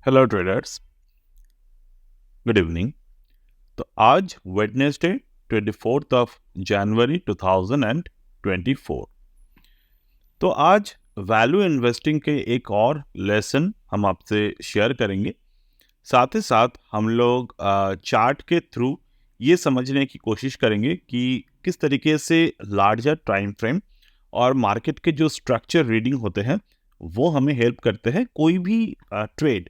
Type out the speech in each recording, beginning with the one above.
Hello traders, good evening. तो आज Wednesday 24 of January 2024। तो आज वैल्यू इन्वेस्टिंग के एक और लेसन हम आपसे शेयर करेंगे। साथ ही साथ हम लोग चार्ट के थ्रू ये समझने की कोशिश करेंगे कि किस तरीके से लार्जर टाइम फ्रेम और मार्केट के जो स्ट्रक्चर रीडिंग होते हैं वो हमें हेल्प करते हैं कोई भी ट्रेड।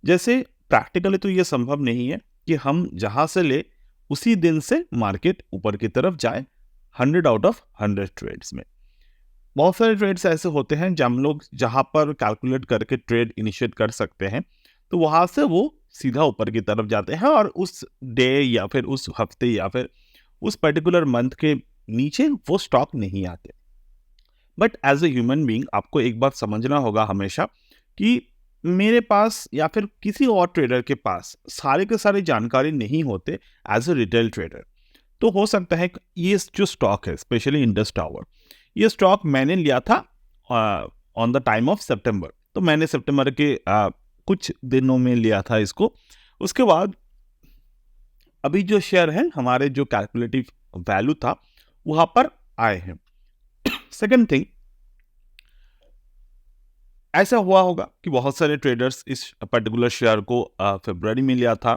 जैसे प्रैक्टिकली तो ये संभव नहीं है कि हम जहां से ले उसी दिन से मार्केट ऊपर की तरफ जाए 100 आउट ऑफ 100 ट्रेड्स में। बहुत सारे ट्रेड्स ऐसे होते हैं जब हम लोग जहां पर कैलकुलेट करके ट्रेड इनिशिएट कर सकते हैं, तो वहां से वो सीधा ऊपर की तरफ जाते हैं और उस डे या फिर उस हफ्ते या फिर उस पर्टिकुलर मंथ के नीचे वो स्टॉक नहीं आते। But as a human being आपको एक बात समझना होगा हमेशा कि मेरे पास या फिर किसी और ट्रेडर के पास सारे के सारे जानकारी नहीं होते एज ए रिटेल ट्रेडर। तो हो सकता है कि ये जो स्टॉक है स्पेशली इंडस टावर, ये स्टॉक मैंने लिया था ऑन द टाइम ऑफ सितंबर। तो मैंने सितंबर के कुछ दिनों में लिया था इसको। उसके बाद अभी जो शेयर है हमारे जो कैलकुलेटिव वैल्यू था वहां पर आए हैं। सेकंड थिंग, ऐसा हुआ होगा कि बहुत सारे ट्रेडर्स इस पर्टिकुलर शेयर को फरवरी में लिया था,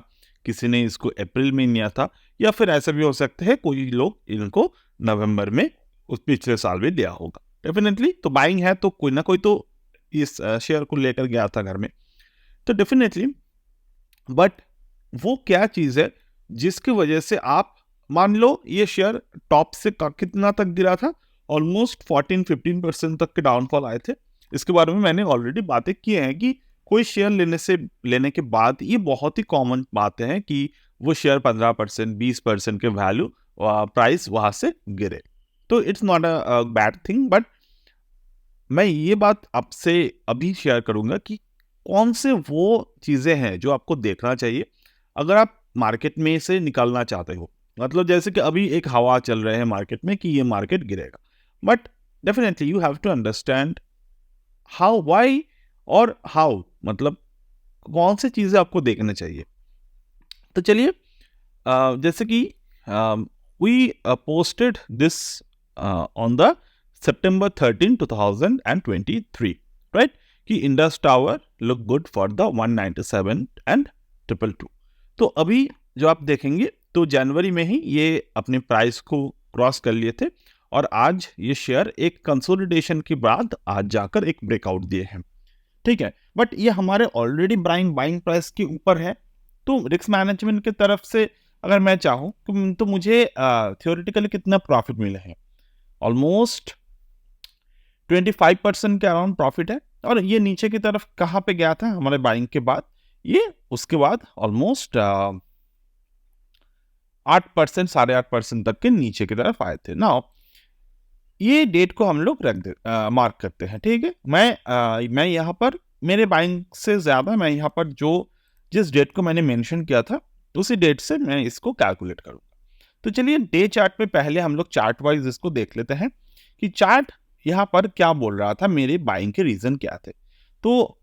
किसी ने इसको अप्रैल में लिया था, या फिर ऐसा भी हो सकता है कोई लोग इनको नवंबर में उस पिछले साल भी लिया होगा। डेफिनेटली तो बाइंग है तो कोई ना कोई तो इस शेयर को लेकर गया था घर में। तो डेफिनेटली, बट वो क्या चीज़ है जिसकी वजह से आप मान लो ये शेयर टॉप से कितना तक गिरा था, ऑलमोस्ट 14-15% तक के डाउनफॉल आए थे। इसके बारे में मैंने ऑलरेडी बातें की हैं कि कोई शेयर लेने के बाद ये बहुत ही कॉमन बातें हैं कि वो शेयर 15% 20% के वैल्यू प्राइस वहां से गिरे। तो it's not a bad thing, but मैं ये बात आपसे अभी शेयर करूंगा कि कौन से वो चीजें हैं जो आपको देखना चाहिए अगर आप मार्केट में से निकलना चाहते हो। मतलब जैसे कि अभी एक हवा चल रहे हैं मार्केट में कि ये मार्केट गिरेगा, but definitely you have to understand how why और हाउ, मतलब कौन सी चीजें आपको देखना चाहिए। तो चलिए, जैसे कि we posted this on the September 13, 2023, right, कि Indus tower look good for the 197 and 222। तो अभी जो आप देखेंगे तो जनवरी में ही ये अपने प्राइस को क्रॉस कर लिए थे और आज ये शेयर एक कंसोलिडेशन के बाद आज जाकर एक ब्रेकआउट दिए हैं। ठीक है, बट ये हमारे ऑलरेडी बाइंग प्राइस के ऊपर है। तो रिस्क मैनेजमेंट की तरफ से अगर मैं चाहूँ तो मुझे थियोरेटिकली कितना प्रॉफिट मिले हैं, ऑलमोस्ट 25% के अराउंड प्रॉफिट है। और ये नीचे की तरफ कहाँ पे गया था हमारे बाइंग के बाद, ये उसके बाद ऑलमोस्ट 8% 8.5% तक के नीचे की तरफ आए थे। नाउ ये डेट को हम लोग मार्क करते हैं। ठीक है, मैं यहाँ पर मेरे बाइंग से ज़्यादा मैं यहाँ पर जिस डेट को मैंने मेंशन किया था उसी डेट से मैं इसको कैलकुलेट करूँगा। तो चलिए डे चार्ट पे पहले हम लोग चार्ट वाइज इसको देख लेते हैं कि चार्ट यहाँ पर क्या बोल रहा था, मेरे बाइंग के रीज़न क्या थे। तो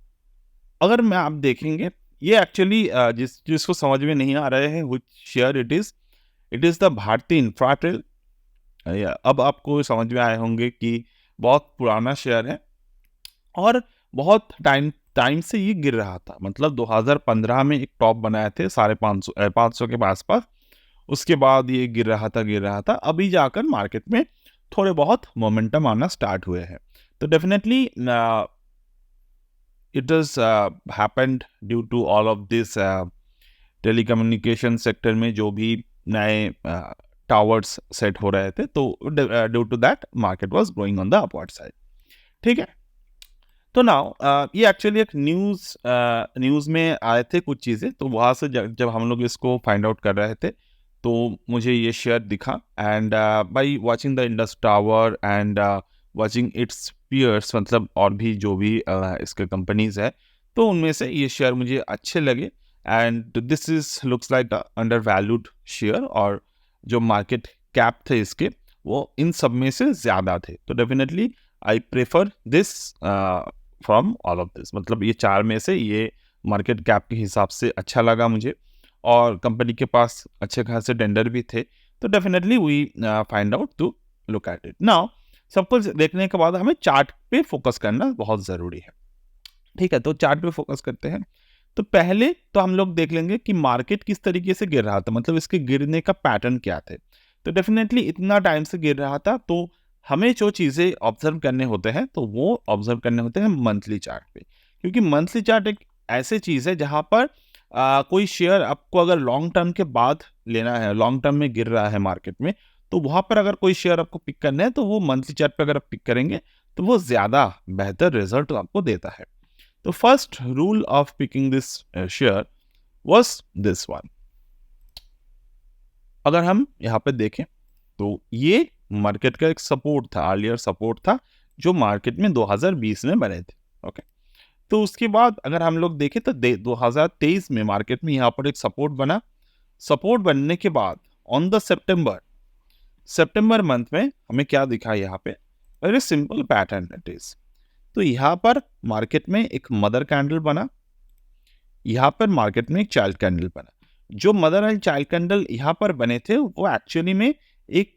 अगर मैं आप देखेंगे ये एक्चुअली जिसको समझ में नहीं आ रहे हैं which share it is the Bharti Infratel. अब आपको समझ में आए होंगे कि बहुत पुराना शेयर है और बहुत टाइम से ये गिर रहा था। मतलब 2015 में एक टॉप बनाए थे 550 के आसपास, उसके बाद ये गिर रहा था। अभी जाकर मार्केट में थोड़े बहुत मोमेंटम आना स्टार्ट हुए हैं। तो definitely it is happened due to all of this telecommunication sector में जो भी नए टावर्स सेट हो रहे थे, तो due to that market was going on the upward side. ठीक है, तो नाउ ये एक्चुअली एक न्यूज़ में आए थे कुछ चीज़ें, तो वहाँ से जब हम लोग इसको फाइंड आउट कर रहे थे तो मुझे ये शेयर दिखा। And by watching the Indus tower and watching its peers, मतलब और भी जो भी इसके कंपनीज है, तो उनमें से ये शेयर मुझे अच्छे लगे। And this is looks like under valued share, और जो मार्केट कैप थे इसके वो इन सब में से ज़्यादा थे। तो definitely I prefer this from all of this, मतलब ये चार में से ये मार्केट कैप के हिसाब से अच्छा लगा मुझे और कंपनी के पास अच्छे खासे टेंडर भी थे, तो definitely we find out to look at it. Now सब कुछ देखने के बाद हमें चार्ट पे फोकस करना बहुत ज़रूरी है। ठीक है, तो चार्ट पे फोकस करते हैं। तो पहले तो हम लोग देख लेंगे कि मार्केट किस तरीके से गिर रहा था, मतलब इसके गिरने का पैटर्न क्या थे। तो डेफिनेटली इतना टाइम से गिर रहा था, तो हमें जो चीज़ें ऑब्जर्व करने होते हैं तो वो ऑब्जर्व करने होते हैं मंथली चार्ट पे, क्योंकि मंथली चार्ट एक ऐसी चीज़ है जहाँ पर कोई शेयर आपको अगर लॉन्ग टर्म के बाद लेना है, लॉन्ग टर्म में गिर रहा है मार्केट में, तो वहाँ पर अगर कोई शेयर आपको पिक करना है तो वो मंथली चार्ट पे अगर आप पिक करेंगे तो वो ज़्यादा बेहतर रिजल्ट आपको देता है। तो first rule of picking this share was this one. अगर हम यहाँ पे देखें तो ये मार्केट का एक सपोर्ट था, अर्लियर सपोर्ट था जो मार्केट में 2020 में बने थे। ओके, तो उसके बाद अगर हम लोग देखें तो 2023 में मार्केट में यहाँ पर एक सपोर्ट बना। सपोर्ट बनने के बाद ऑन द सितंबर मंथ में हमें क्या दिखा यहाँ पे, very simple pattern it is. तो यहाँ पर मार्केट में एक मदर कैंडल बना, यहाँ पर मार्केट में एक चाइल्ड कैंडल बना। जो मदर एंड चाइल्ड कैंडल यहाँ पर बने थे वो एक्चुअली में एक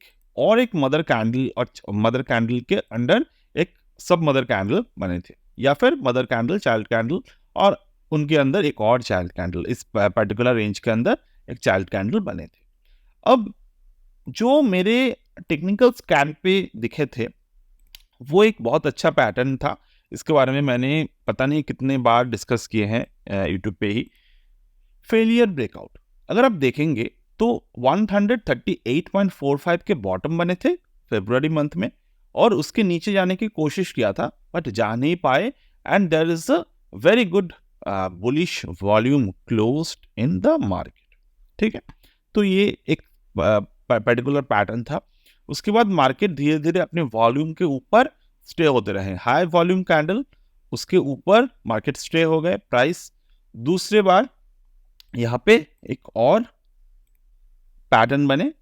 मदर कैंडल और मदर कैंडल के अंडर एक सब मदर कैंडल बने थे, या फिर मदर कैंडल चाइल्ड कैंडल और उनके अंदर एक और चाइल्ड कैंडल, इस पर्टिकुलर रेंज के अंदर एक चाइल्ड कैंडल बने थे। अब जो मेरे टेक्निकल स्कैन पे दिखे थे वो एक बहुत अच्छा पैटर्न था। इसके बारे में मैंने पता नहीं कितने बार डिस्कस किए हैं यूट्यूब पे ही। फेलियर ब्रेकआउट अगर आप देखेंगे तो 138.45 के बॉटम बने थे फरवरी मंथ में, और उसके नीचे जाने की कोशिश किया था बट जा नहीं पाए, and there is a very good bullish volume closed in the market. ठीक है, तो ये एक पर्टिकुलर पैटर्न था। उसके बाद मार्केट धीरे धीरे अपने वॉल्यूम के ऊपर स्टे होते रहे, हाई वॉल्यूम कैंडल उसके ऊपर मार्केट स्टे हो गए प्राइस। दूसरे बार यहाँ पे एक और पैटर्न बने,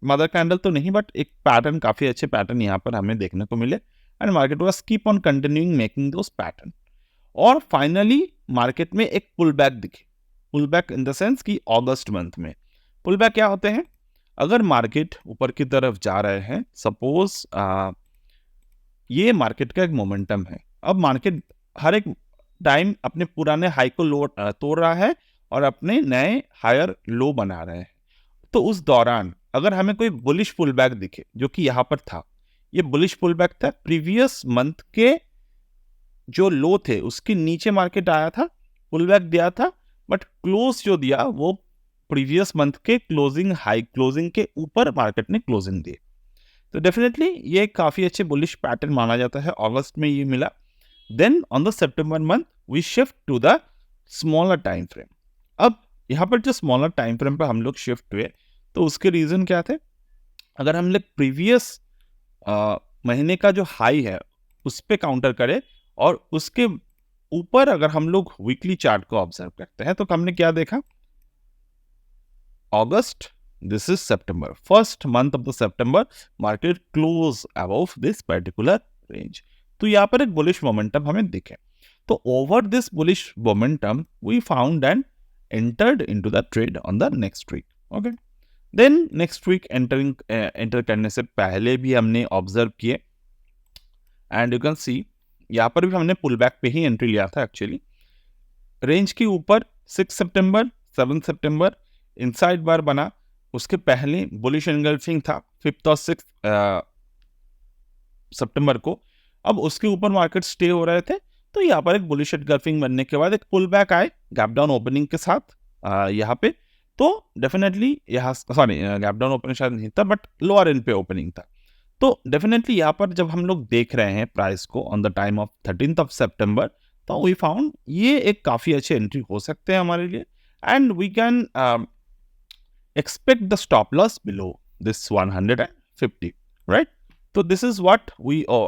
मदर कैंडल तो नहीं बट एक पैटर्न, काफी अच्छे पैटर्न यहाँ पर हमें देखने को मिले, and market was keep on continuing making those pattern. और फाइनली मार्केट में एक पुल बैक दिखे, pull back in the sense कि अगस्त मंथ में पुल बैक क्या होते हैं, अगर मार्केट ऊपर की तरफ जा रहे हैं, सपोज ये मार्केट का एक मोमेंटम है, अब मार्केट हर एक टाइम अपने पुराने हाई को तोड़ रहा है और अपने नए हायर लो बना रहे हैं, तो उस दौरान अगर हमें कोई बुलिश पुल बैक दिखे, जो कि यहाँ पर था, ये बुलिश पुल बैक था, प्रीवियस मंथ के जो लो थे उसके नीचे मार्केट आया था, पुल बैक दिया था, बट क्लोज जो दिया वो प्रीवियस मंथ के क्लोजिंग के ऊपर मार्केट ने क्लोजिंग दी। तो डेफिनेटली ये काफी अच्छे बुलिश पैटर्न माना जाता है, अगस्त में ये मिला। Then on the September month we shift to the smaller time frame. अब यहाँ पर जो स्मॉलर टाइम फ्रेम पर हम लोग शिफ्ट हुए तो उसके रीजन क्या थे, अगर हम लोग प्रीवियस महीने का जो हाई है उस पे काउंटर करें और उसके ऊपर अगर हम लोग वीकली चार्ट को ऑब्जर्व करते हैं तो हमने क्या देखा, अगस्त, this is September, first month of the September market close above this particular range। तो यहाँ पर एक bullish momentum हमें दिखे, तो over this bullish momentum we found and entered into the trade on the next week। okay, then next week enter करने से पहले भी हमने observe किए, and you can see यहाँ पर भी हमने pull back पे ही एंट्री लिया था एक्चुअली, रेंज के ऊपर 6 सितंबर 7 सितंबर इनसाइड बार बना, उसके पहले बुलिश एंगल्फिंग था 5th और 6th सितंबर को, अब उसके ऊपर मार्केट स्टे हो रहे थे, तो यहाँ पर एक बुलिश एंगल्फिंग बनने के बाद एक पुल बैक आए गैप डाउन ओपनिंग के साथ यहाँ पे, तो डेफिनेटली यहाँ गैप डाउन ओपनिंग शायद नहीं था बट लोअर एंड पे ओपनिंग था। तो डेफिनेटली यहाँ पर जब हम लोग देख रहे हैं प्राइस को on the time of 13th of सितंबर, तो वी फाउंड ये एक काफी अच्छे एंट्री हो सकते हैं हमारे लिए, and we can expect the stop loss below this 150, right? So this is what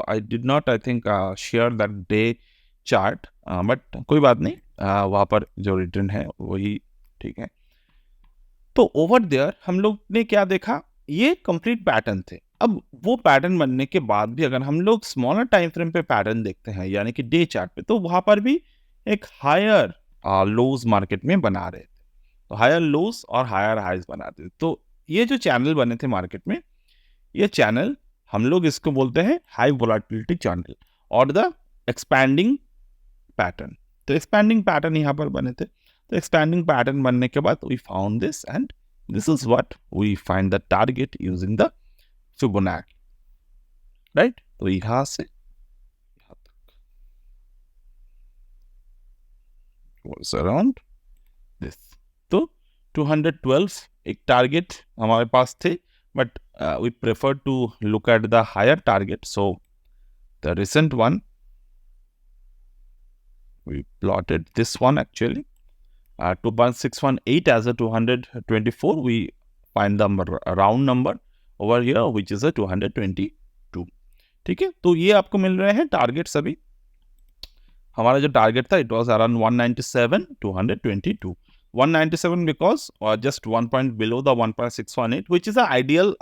I did not, I think, share that day chart, but कोई बात नहीं, वहाँ पर जो रिटर्न है वही ठीक है। तो ओवर देयर हम लोग ने क्या देखा, ये कंप्लीट पैटर्न थे। अब वो पैटर्न बनने के बाद भी अगर हम लोग स्मॉलर टाइम फ्रेम पे पैटर्न देखते हैं यानी कि डे चार्ट पे, तो वहाँ पर भी एक हायर लोज मार्केट में बना रहे थे, तो हायर लोज और हायर हाइज बनाते थे। तो ये जो चैनल बने थे मार्केट में, ये चैनल हम लोग इसको बोलते हैं हाई वोलाटिलिटी चैनल और द एक्सपैंडिंग पैटर्न। तो एक्सपैंडिंग पैटर्न यहाँ पर बने थे। तो एक्सपैंडिंग पैटर्न बनने के बाद we found this and this is what we find the target using the Fibonacci, right. तो यहाँ से यहाँ तक अराउंड दिस। तो 212 एक टारगेट हमारे पास थे, but we prefer to look at the higher target. So the recent one, we plotted this one actually, 2.618 as a 224. We find the round number over here, which is a 222. ठीक है, तो ये आपको मिल रहे हैं target सभी। हमारा जो टारगेट था it was around 197, 222. 197 because just 1 point below the 1.618, which is an ideal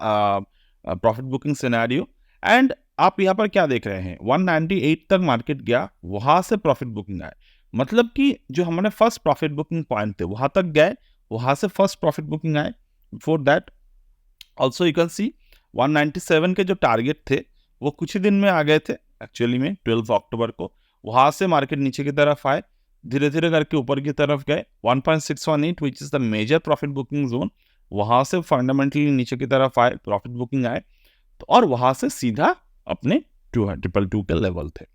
profit booking scenario. And आप यहाँ पर क्या देख रहे हैं, 198 तक मार्केट गया, वहां से प्रॉफिट बुकिंग आए, मतलब कि जो हमारे फर्स्ट प्रॉफिट बुकिंग पॉइंट थे वहां तक गए, वहां से फर्स्ट प्रॉफिट बुकिंग आए। Before that also you can see 197 के जो टारगेट थे वो कुछ ही दिन में आ गए थे, एक्चुअली में 12 अक्टूबर को। वहां से मार्केट नीचे की तरफ आए, धीरे धीरे करके ऊपर की तरफ गए, 1.618 which is the major profit booking zone, वहां से फंडामेंटली नीचे की तरफ आए, प्रॉफिट बुकिंग आए, तो और वहां से सीधा अपने 222 के लेवल थे।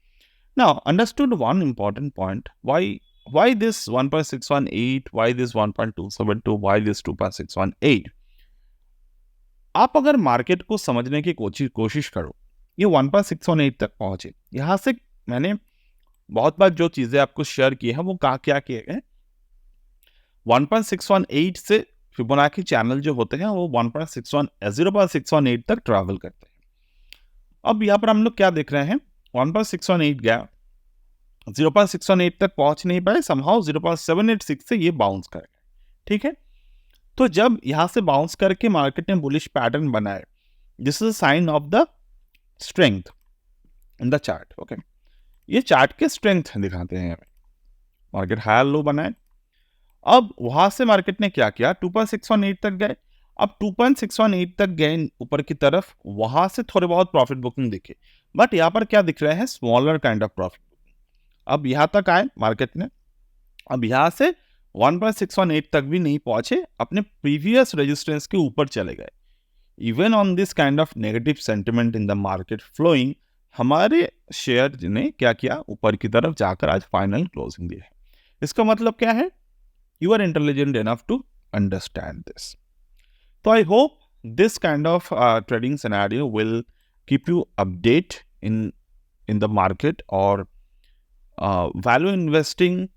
Now understood one important point, why this 1.618, why this 1.272, why this 2.618। आप अगर मार्केट को समझने की कोशिश करो, ये 1.618 तक पहुंचे, यहां से मैंने बहुत बार जो चीजें आपको शेयर की है वो क्या किए गए, 1.618 से फिबोनाची चैनल जो होते हैं वो 0.618 तक ट्रैवल करते हैं। अब यहाँ पर हम लोग क्या देख रहे हैं, 1.618 गया, 0.618 तक पहुंच नहीं पाए, समहाउ 0.786 से ये बाउंस कर गए, ठीक है। तो जब यहां से बाउंस करके मार्केट ने बुलिश पैटर्न बनाए, this is a sign of the strength in the chart, okay. ये चार्ट के स्ट्रेंथ दिखाते हैं हमें, मार्केट हायर लो बनाए। अब वहां से मार्केट ने क्या किया, 2.618 तक गए। अब 2.618 तक गए ऊपर की तरफ, वहां से थोड़े बहुत प्रॉफिट बुकिंग दिखे, बट यहाँ पर क्या दिख रहे हैं, smaller kind of profit booking. अब यहां तक आए मार्केट ने, अब यहां से 1.618 तक भी नहीं पहुंचे, अपने प्रीवियस रेजिस्टेंस के ऊपर चले गए। Even on this kind of negative sentiment in the market flowing, हमारे शेयर ने क्या किया, ऊपर की तरफ जाकर आज फाइनल क्लोजिंग दी है। इसका मतलब क्या है, you are intelligent enough to understand this. तो I hope this kind of trading scenario will keep you update in the market, और value investing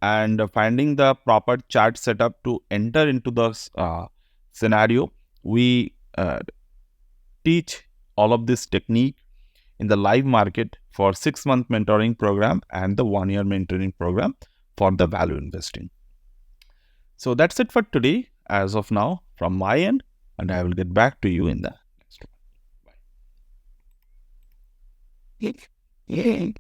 and finding the proper chart setup to enter into the scenario. We teach all of this technique in the live market for 6-month mentoring program and the 1-year mentoring program for the value investing. So that's it for today as of now from my end, and I will get back to you in the next one. Bye.